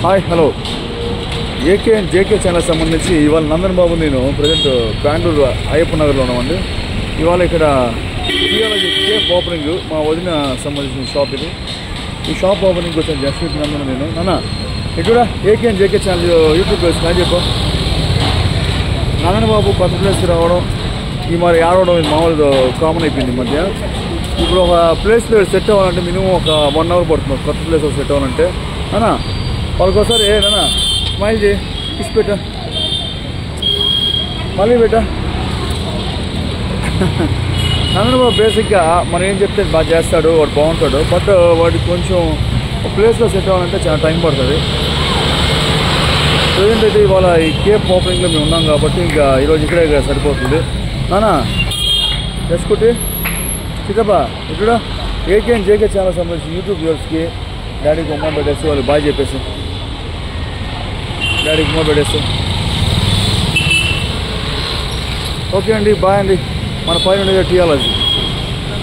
Hi hello AK and JK channel సంబంధించి ఇవాళ నందన్ బాబు నేను ప్రజెంట్ బెంగళూరు అయ్యప్ప నగర్లో ఉన్నామండి. ఇవాళ ఇక్కడ థియాలజీ కేఫ్ ఓపెనింగ్ మా వదిన సంబంధించిన షాప్ ఇది. ఈ షాప్ ఓపెనింగ్ వచ్చాను జస్ట్ నందన్ నేను నాన్న ఇక్కడ AK and JK channel YouTube start చెప్పు. నందన్ బాబు కొత్త ప్లేస్కి రావడం ఈ మరి ఆడవడం ఇది మామూలు కామన్ అయిపోయింది ఈ మధ్య. ఇప్పుడు ఒక ప్లేస్లో సెట్ అవ్వాలంటే మినిమం ఒక 1 అవర్ పడుతుంది కొత్త ప్లేస్ సెట్ అవ్వాలంటే. అన్నా వాళ్ళకోసారి నాన్న స్మైల్ చేయి, కిస్ పెట్ట, మళ్ళీ పెట్ట. నందన్ బాబు బేసిక్గా మనం ఏం చెప్తే బాగా చేస్తాడు, వాడు బాగుంటాడు. బట్ వాడికి కొంచెం ప్లేస్లో సెట్ అవ్వాలంటే చాలా టైం పడుతుంది. ప్రజెంట్ అయితే ఇవాళ ఈ కేఫ్ ఓపెనింగ్లో మేము ఉన్నాం కాబట్టి ఇంకా ఈరోజు ఇక్కడే సరిపోతుంది. నానా చేసుకుంటే చిట్టబ్బా ఇక్కడ ఏకే అండ్ జేకే ఛానల్ సంబంధించి యూట్యూబ్ వ్యూవర్స్కి డాడీకి ఉమ్మ పెట్టేసి వాళ్ళు బాగా చెప్పేసి డాడీకి ఉమ్మ పెట్టేసి ఓకే అండి, బాయ్ అండి. మన పైన ఉండేది థియాలజీ.